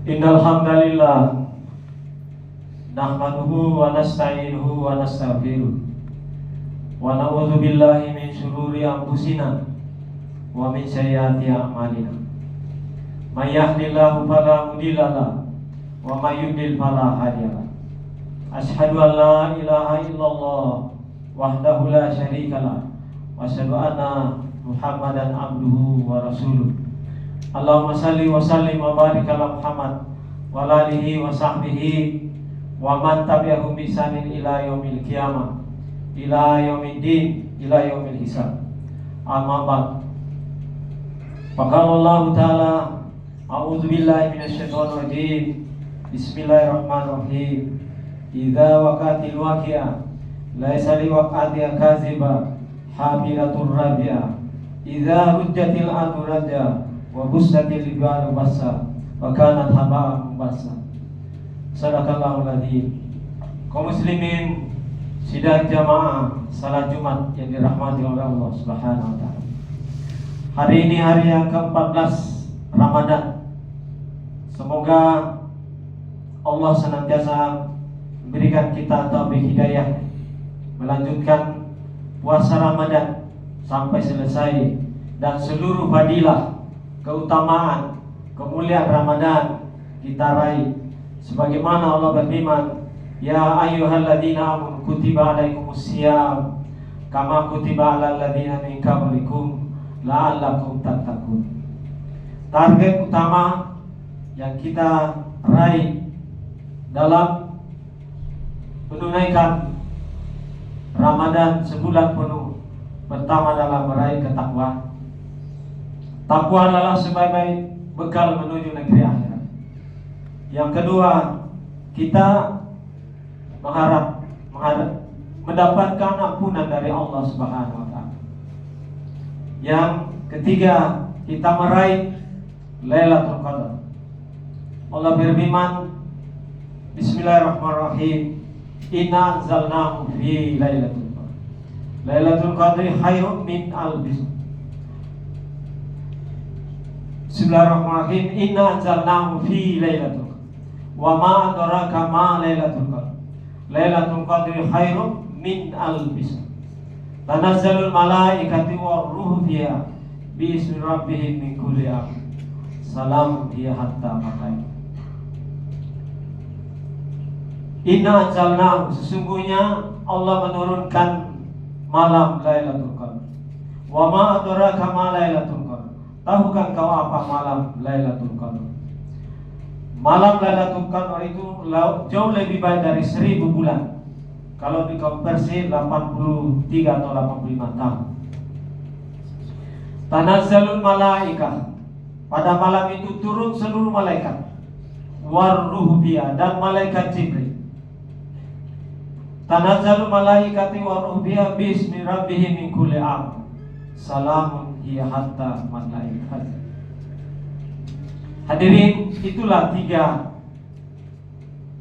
Innal hamdalillah nahmaduhu wa nasta'inuhu wa nastaghfiruh wa na'udzu billahi min shururi anfusina wa min sayyiati a'malina. May yahdihillahu fala mudilla lahu wa may yudlil fala hadiya lahu. Asyhadu an la ilaha illallah wahdahu la syarika lahu wa asyhadu anna Muhammadan abduhu wa rasuluh. Allahumma salli wa sallim wa barik ala Muhammad wa alihi wa sahbihi wa man tabi'ahum bi ihsanin ila yaumil qiyamah ila yaumiddin ila yaumil hisab. Amma ba'd. Faqala Allah Ta'ala a'udzu billahi minasyaitonir rajim. Bismillahirrahmanirrahim. Idza waqatil waqi'ah laisa liwaqatiha kaziba habilatur rabi'ah. Idza rujjatil ardu rajja wa bussatil jibalu bassa wa kanat haba'an munbassa. Sadaqallahul adzim. Kaum muslimin sidang jamaah salat Jumat yang dirahmati oleh Allah Subhanahu wa taala. Hari ini hari yang ke-14 Ramadan. Semoga Allah senantiasa memberikan kita taufik hidayah melanjutkan puasa Ramadan sampai selesai, dan seluruh fadilah, keutamaan, kemuliaan Ramadan kita raih. Sebagaimana Allah berfirman, ya ayyuhalladzina amanu kutiba alaikumusiyam kama kutiba alal ladzina min qablikum la'allakum tattaqun. Target utama yang kita raih dalam menunaikan Ramadan sebulan penuh, pertama dalam meraih ketakwaan. Takwa adalah sebagai bekal menuju negeri akhirat. Yang kedua, kita mengharap mendapatkan ampunan dari Allah Subhanahu wa taala. Yang ketiga, kita meraih Lailatul Qadar. Allah berfirman, Bismillahirrahmanirrahim. Inna anzalnahu fi Lailatul Qadar. Lailatul Qadri khairun min alfi syahr. Bismillahirrahmanirrahim. Inna anzalnahu fi Lailatul Qadar. Wa ma adraka ma Lailatul Qadar. Lailatul Qadri khairun min alfi syahr. Tanazzalul malaikatu war ruhu fiha bi ismi rabbihim min kulli amr. Salamun hiya hatta matla'il. Inna anzalnahu, sesungguhnya Allah menurunkan malam Lailatul Qadar. Wa ma adraka ma Lailatul Qadar. Tahukah kau apa malam Lailatul Qadar? Malam Lailatul Qadar itu jauh lebih baik dari 1000 bulan. Kalau dikonversi 83 atau 85 tahun. Tanazzalul malaikah, pada malam itu turun seluruh malaikat. Warruhu biha, dan malaikat Jibril. Tanazzalul malaikati warruhu biha bismi rabbihim min kulli amr. Salamun hiya hatta matla'il fajr. Hadirin, itulah 3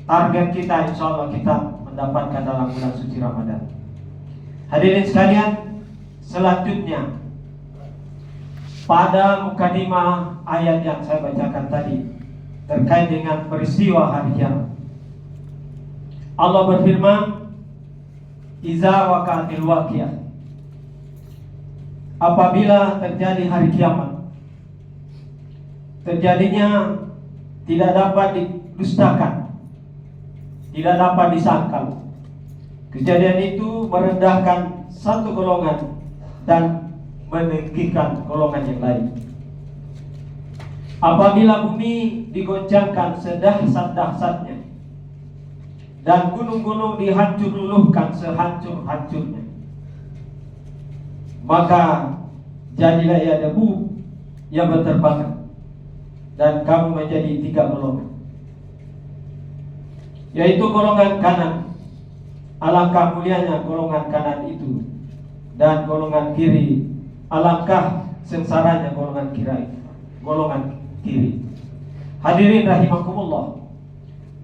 target kita, insyaallah kita mendapatkan dalam bulan suci Ramadan. Hadirin sekalian, selanjutnya pada mukadimah ayat yang saya bacakan tadi terkait dengan peristiwa hari kiamat, Allah berfirman, iza waqa'atil waqi'ah, apabila terjadi hari kiamat, terjadinya tidak dapat didustakan, tidak dapat disangkal. Kejadian itu merendahkan satu golongan dan meninggikan golongan yang lain. Apabila bumi digoncangkan sedahsyat-dahsyatnya dan gunung-gunung dihancur luluhkan sehancur-hancurnya, maka jadilah ia debu yang berterbangan, dan kamu menjadi 3 golongan, yaitu golongan kanan, alangkah mulianya golongan kanan itu, dan golongan kiri, alangkah sengsaranya golongan kiri. Hadirin rahimakumullah,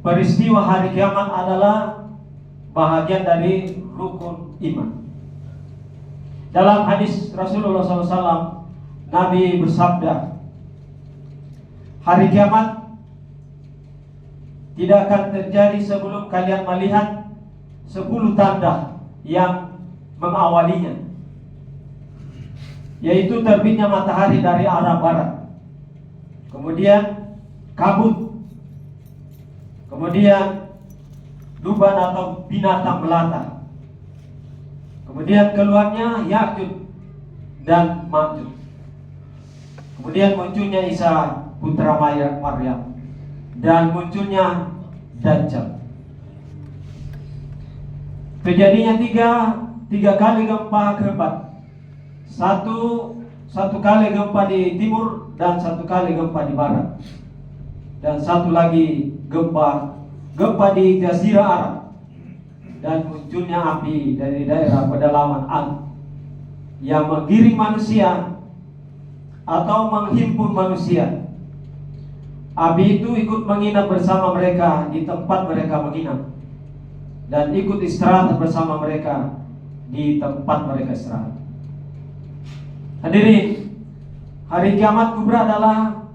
peristiwa hari kiamat adalah bahagian dari rukun iman. Dalam hadis Rasulullah SAW, Nabi bersabda, hari kiamat tidak akan terjadi sebelum kalian melihat 10 tanda yang mengawalinya, yaitu terbitnya matahari dari arah barat, kemudian kabut, kemudian duban atau binatang melata, kemudian keluarnya Ya'juj dan Ma'juj, kemudian munculnya Isa putra Maryam, dan munculnya Dajjal. Terjadinya tiga kali gempa hebat. Satu kali gempa di timur dan satu kali gempa di barat, dan satu lagi gempa di Jazirah Arab, dan munculnya api dari daerah pedalaman Ad yang menggiring manusia atau menghimpun manusia. Api itu ikut menginap bersama mereka di tempat mereka menginap, dan ikut istirahat bersama mereka di tempat mereka istirahat. Hadirin, hari kiamat kubra adalah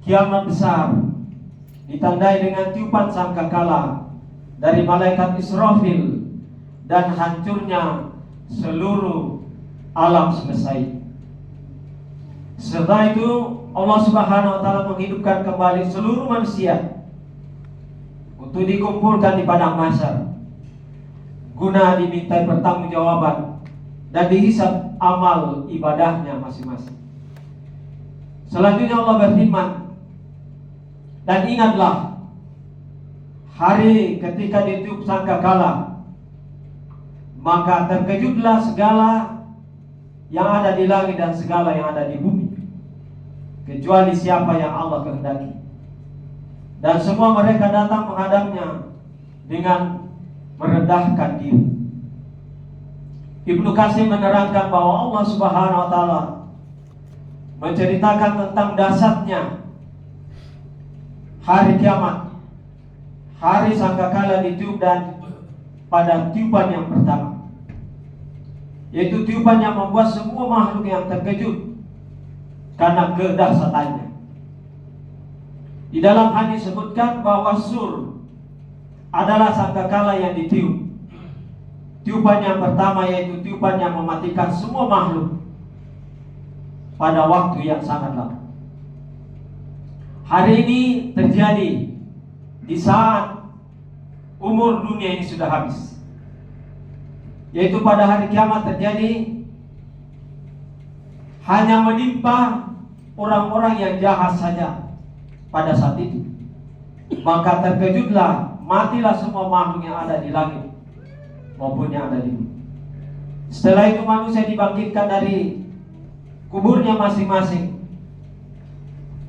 kiamat besar, ditandai dengan tiupan sangkakala dari malaikat Israfil dan hancurnya seluruh alam semesta. Setelah itu Allah Subhanahu wa taala menghidupkan kembali seluruh manusia untuk dikumpulkan di padang mahsyar guna dimintai pertanggungjawaban dan dihisab amal ibadahnya masing-masing. Selanjutnya Allah berfirman, dan ingatlah hari ketika ditiup sangkakala, maka terkejutlah segala yang ada di langit dan segala yang ada di bumi, kecuali siapa yang Allah kehendaki. Dan semua mereka datang menghadapnya dengan merendahkan diri. Ibnu Katsir menerangkan bahwa Allah Subhanahu wa taala menceritakan tentang dahsyatnya hari kiamat, hari sangkakala ditiup, dan pada tiupan yang pertama, yaitu tiupan yang membuat semua makhluk yang terkejut karena kedahsyatannya. Di dalam hadis disebutkan bahwa sur adalah sangkakala yang ditiup. Tiupan yang pertama yaitu tiupan yang mematikan semua makhluk pada waktu yang sangat lama. Hari ini terjadi di saat umur dunia ini sudah habis, yaitu pada hari kiamat terjadi hanya menimpa orang-orang yang jahat saja pada saat itu. Maka terkejutlah, matilah semua makhluk yang ada di langit maupun yang ada di bumi. Setelah itu manusia dibangkitkan dari kuburnya masing-masing.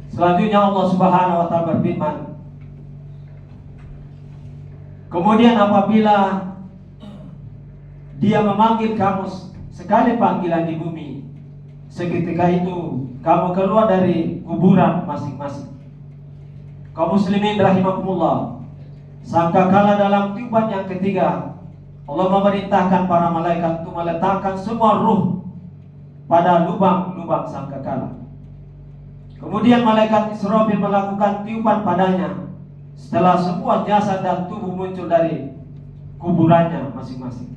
Selanjutnya Allah Subhanahu wa taala berfirman, kemudian apabila Dia memanggil kamu sekali panggilan di bumi, seketika itu kamu keluar dari kuburan masing-masing. Kaum muslimin rahimakumullah, sangkakala dalam tiupan yang ketiga, Allah memerintahkan para malaikat untuk meletakkan semua ruh pada lubang-lubang sangkakala. Kemudian malaikat Israfil melakukan tiupan padanya setelah semua jasad dan tubuh muncul dari kuburannya masing-masing.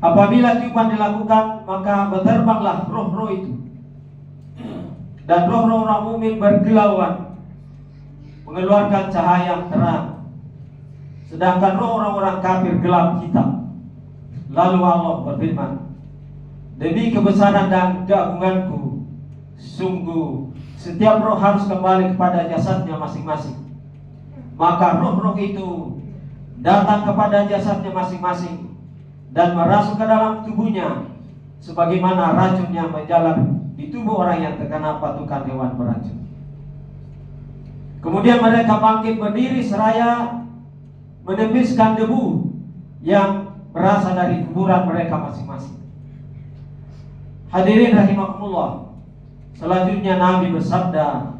Apabila tiupan dilakukan, maka berterbanglah roh-roh itu, dan roh-roh orang mukmin berkilauan, mengeluarkan cahaya yang terang, sedangkan roh orang-orang kafir gelap hitam. Lalu Allah berfirman, demi kebesaran dan keagunganku, sungguh setiap roh harus kembali kepada jasadnya masing-masing. Maka roh-roh itu datang kepada jasadnya masing-masing dan merasuk ke dalam tubuhnya, sebagaimana racun yang menjalar di tubuh orang yang terkena patukan hewan beracun. Kemudian mereka bangkit berdiri seraya menembiskan debu yang berasal dari kuburan mereka masing-masing. Hadirin rahimakumullah, selanjutnya Nabi bersabda,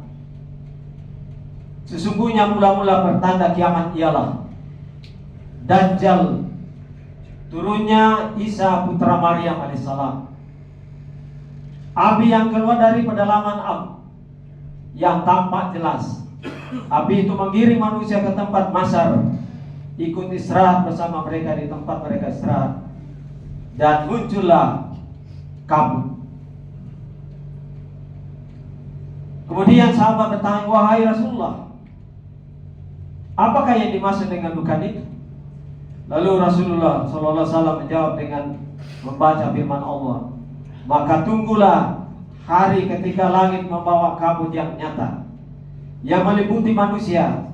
sesungguhnya mula-mula pertanda kiamat ialah Dajjal, turunnya Isa putra Maryam alaihissalam, api yang keluar dari pedalaman Ab yang tampak jelas Api itu menggiring manusia ke tempat masyar, ikut istirahat bersama mereka di tempat mereka istirahat, dan muncullah kabut. Kemudian sahabat bertanya, wahai Rasulullah, apakah yang dimaksud dengan dukan itu? Lalu Rasulullah SAW menjawab dengan membaca firman Allah, maka tunggulah hari ketika langit membawa kabut yang nyata yang meliputi manusia.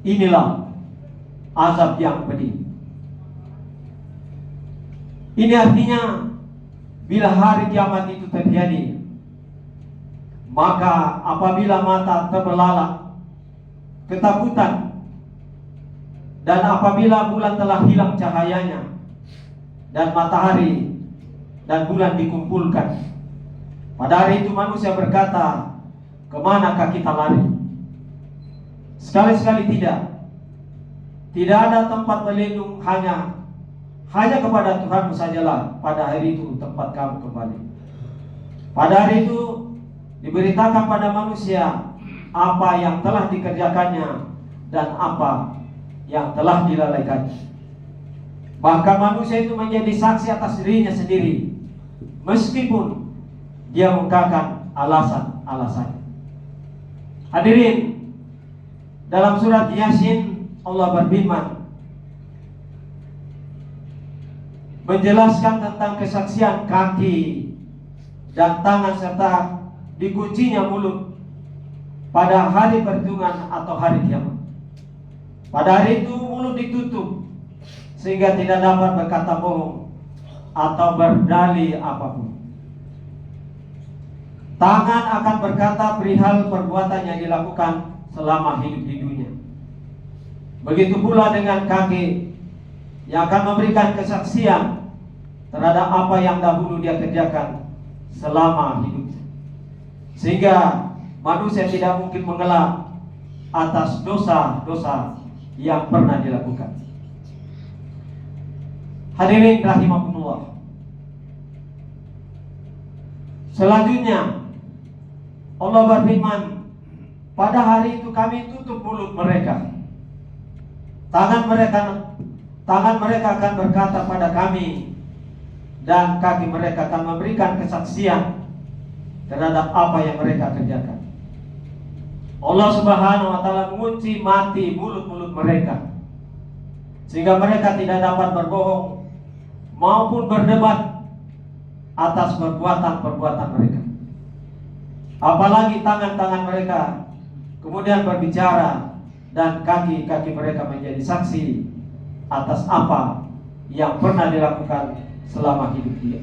Inilah azab yang pedih. Ini artinya bila hari kiamat itu terjadi, maka apabila mata terbelalak ketakutan, dan apabila bulan telah hilang cahayanya, dan matahari dan bulan dikumpulkan, pada hari itu manusia berkata, kemanakah kita lari? Sekali-sekali tidak ada tempat berlindung, hanya kepada Tuhanmu sajalah pada hari itu tempat kamu kembali. Pada hari itu diberitakan pada manusia apa yang telah dikerjakannya dan apa yang telah dilalaikannya. Bahkan manusia itu menjadi saksi atas dirinya sendiri, meskipun dia mengungkapkan alasan-alasannya. Hadirin, dalam surat Yasin Allah berfirman menjelaskan tentang kesaksian kaki dan tangan serta dikuncinya mulut pada hari perhitungan atau hari kiamat. Pada hari itu mulut ditutup sehingga tidak dapat berkata bohong atau berdalih apapun. Tangan akan berkata perihal perbuatan yang dilakukan selama hidup di dunia. Begitu pula dengan kaki yang akan memberikan kesaksian terhadap apa yang dahulu dia kerjakan selama hidupnya, sehingga manusia tidak mungkin mengelak atas dosa-dosa yang pernah dilakukan. Hadirin rahimakumullah. Selanjutnya Allah berfirman, pada hari itu kami tutup mulut mereka, tangan mereka akan berkata pada kami, dan kaki mereka akan memberikan kesaksian terhadap apa yang mereka kerjakan. Allah Subhanahu wa ta'ala mengunci mati mulut-mulut mereka, sehingga mereka tidak dapat berbohong maupun berdebat atas perbuatan-perbuatan mereka. Apalagi tangan-tangan mereka kemudian berbicara, dan kaki-kaki mereka menjadi saksi atas apa yang pernah dilakukan selama hidup di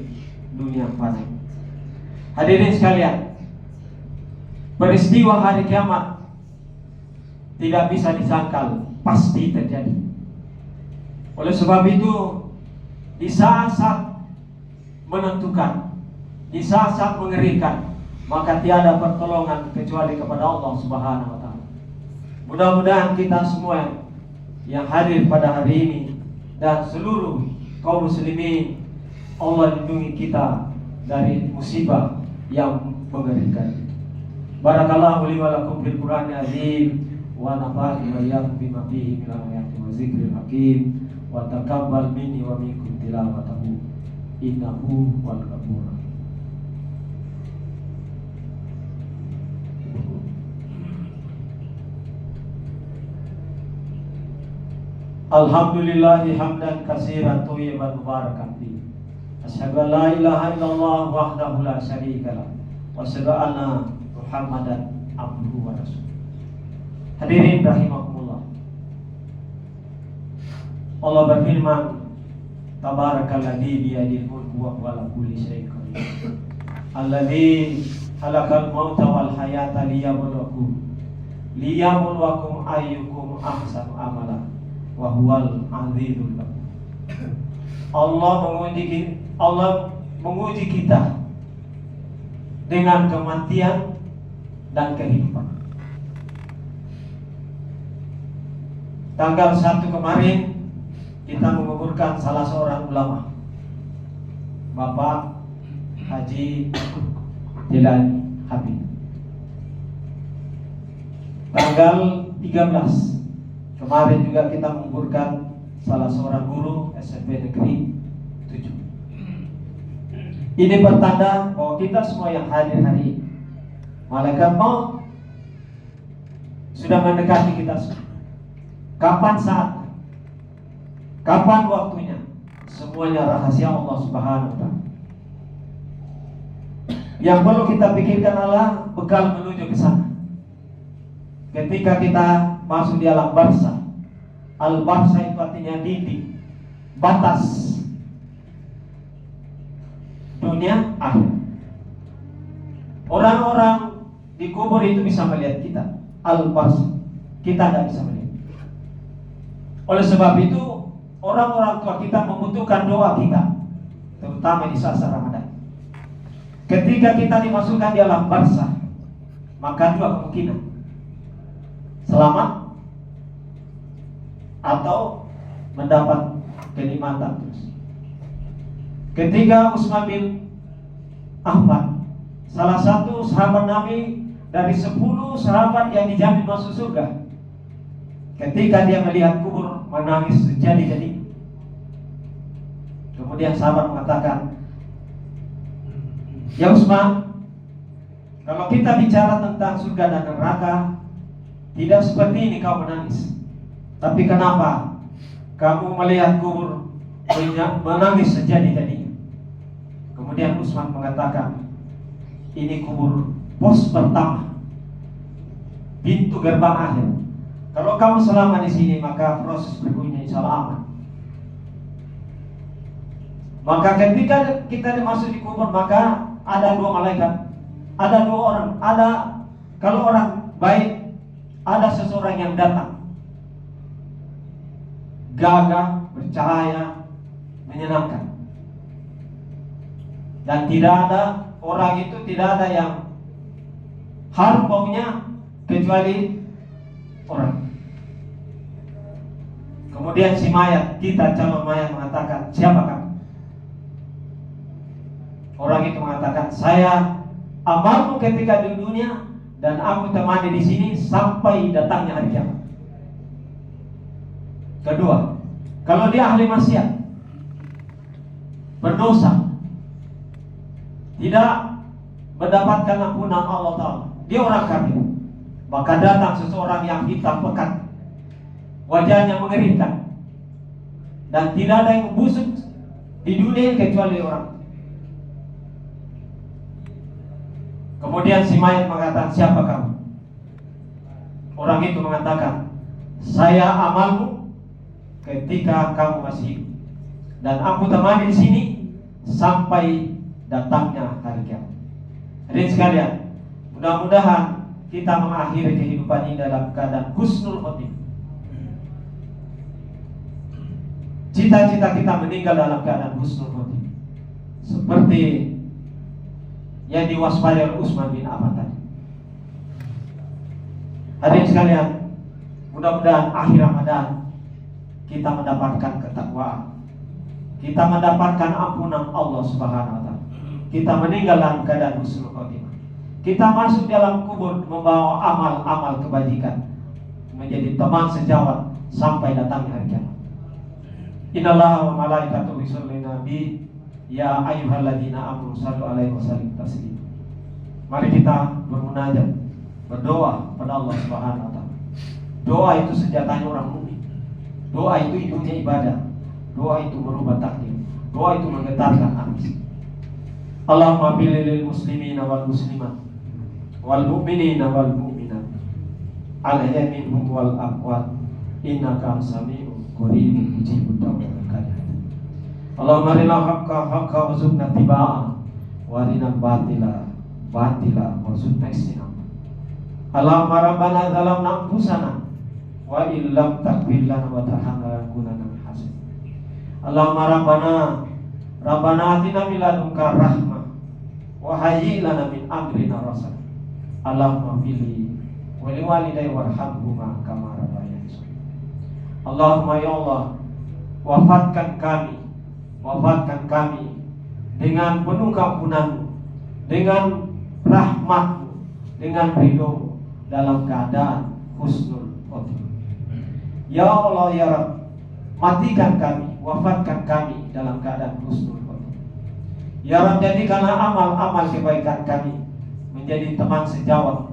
dunia fana. Hadirin sekalian, peristiwa hari kiamat tidak bisa disangkal, pasti terjadi. Oleh sebab itu, di saat-saat menentukan, di saat-saat mengerikan, maka tiada pertolongan kecuali kepada Allah Subhanahu wa ta'ala. Mudah-mudahan kita semua yang hadir pada hari ini dan seluruh kaum muslimin, Allah lindungi kita dari musibah yang mengerikan. Barakallahu li wa lakum fil Qur'anil azim, wa nafa'ani wa iyyakum bima fihi min ayati wa zikril hakim, wa taqabbal minni wa minkum tilawatahu innahu wal ghafur. Alhamdulillahi hamdan katsiran thayyiban mubarakan fi. Asyhadu an la ilaha illallah wahdahu la syarikalah wa asyhadu anna Muhammadan abduhu wa rasuluh. Hadirin rahimakumullah. Allah berfirman, tabarakalladzi biyadil mulku wa huwa ala kulli syai'in qadir. Alladzi khalaqal mauta wal hayata liyabluwakum ayyukum ahsanu amala wa huwal azizul ghafur. Allah menguji kita dengan kematian dan kehidupan. Tanggal 1 kemarin kita menguburkan salah seorang ulama, Bapak Haji Tilani Habib. Tanggal kemarin juga kita menguburkan salah seorang guru SMP Negeri 7. Ini pertanda bahwa kita semua yang hadir hari ini, malaikat maut sudah mendekati kita semua. Kapan saatnya? Kapan waktunya? Semuanya rahasia Allah Subhanahu wa Ta'ala. Yang perlu kita pikirkan adalah bekal menuju ke sana. Ketika kita masuk di alam barzah, al-barzah itu artinya dinding, batas dunia akhir. Orang-orang di kubur itu bisa melihat kita, al-barzah. Kita tidak bisa melihat. Oleh sebab itu, orang-orang tua kita membutuhkan doa kita, terutama di saat Ramadan. Ketika kita dimasukkan di alam barzah, maka dua kemungkinan: selamat atau mendapat kenikmatan terus. Ketika Utsman bin Affan, salah satu sahabat Nabi dari 10 sahabat yang dijamin masuk surga, ketika dia melihat kubur menangis jadi-jadi. Kemudian sahabat mengatakan, "Ya Utsman, kalau kita bicara tentang surga dan neraka, tidak seperti ini kau menangis. Tapi kenapa kamu melihat kubur menangis sejadi-jadinya?" Kemudian Utsman mengatakan, "Ini kubur pos pertama, pintu gerbang akhir. Kalau kamu selama di sini, maka proses berikutnya insya Allah aman." Maka ketika kita masuk di kubur, maka ada dua malaikat, ada dua orang. Ada, kalau orang baik, ada seseorang yang datang, gagah, bercahaya, menyenangkan. Dan tidak ada orang itu, tidak ada yang harum baunya kecuali orang. Kemudian si mayat, kita calon mayat mengatakan, "Siapa kamu?" Orang itu mengatakan, "Saya amalmu ketika di dunia dan aku temani di sini sampai datangnya hari kiamat." Kedua, kalau dia ahli maksiat, berdosa, tidak mendapatkan ampunan Allah Ta'ala, dia orang kafir, maka datang seseorang yang hitam pekat, wajahnya mengerikan, dan tidak ada yang membusuk di dunia kecuali orang. Kemudian si mayat mengatakan, "Siapa kamu?" Orang itu mengatakan, "Saya amalmu ketika kamu masih hidup, dan aku temani di sini sampai datangnya hari kiamat." Hadirin sekalian, mudah-mudahan kita mengakhiri kehidupan ini dalam keadaan husnul khotimah. Cita-cita kita meninggal dalam keadaan husnul khotimah, seperti yang diwaspadai oleh Utsman bin Affan tadi. Hadirin sekalian, mudah-mudahan akhir Ramadan kita mendapatkan ketakwaan, kita mendapatkan ampunan Allah Subhanahu wa Ta'ala, kita meninggal dalam keadaan husnul khotimah, kita masuk dalam kubur membawa amal-amal kebajikan, menjadi teman sejawat sampai datangnya hari kiamat. Innallaha wa malaikatahu yusholluna 'alan nabi, ya ayyuhalladzina amanu shallu 'alaihi wa sallimu taslima. Mari kita bermunajat, berdoa pada Allah Subhanahu wa Ta'ala. Doa itu senjatanya orang mukmin. Doa itu ibunya ibadah. Doa itu merubah takdir. Doa itu menggetarkan hati. Allahumma bil lil muslimina wal muslimat wal mu'minina wal mu'minat alaihi minhum wal aqwat innaka sami'un qaribun mujibud da'wat. Allahumma arina haqqa haqqa warzuqna tibaa wa arina batila batila warzuqna istinaba. Allahumma rabbana zalamna anfusana wa illam taghfir lana wa tarhamna lanakunanna minal khasirin. Allahumma rabbana atina min ladunka rahmah wa hayyi lana min amrina rasad. Allahumma fili wa liwalidayya warhamhuma kama rabbayani shaghira. Allahumma ya Allah, wafatkan kami dengan penuh keampunan-Mu, dengan rahmat-Mu, dengan ridho-Mu, dalam keadaan husnul khotimah. Ya Allah ya Rabb, matikan kami, wafatkan kami dalam keadaan husnul khotimah. Ya Rabb, jadikanlah amal-amal kebaikan kami menjadi teman sejawat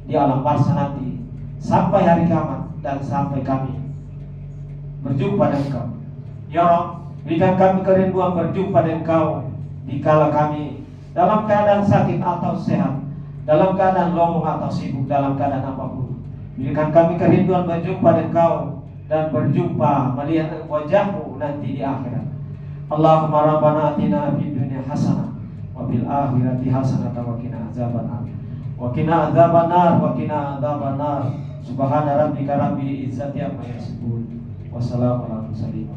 di alam barzah nanti sampai hari kiamat dan sampai kami berjumpa dengan Engkau. Ya Rabb, berikan kami kerinduan berjumpa dengan Engkau dikala kami dalam keadaan sakit atau sehat, dalam keadaan lowong atau sibuk, dalam keadaan apapun. Berikan kami kerinduan berjumpa dengan Engkau dan berjumpa melihat wajah-Mu nanti di akhirat. Allahumma rabbana atina fid dunya hasanah wa fil akhirati hasanah wa qina azabannar. Wa qina azabannar wa qina azabannar. Subhana rabbika rabbil izzati amma yasifun. Wassalamu ala mursalin.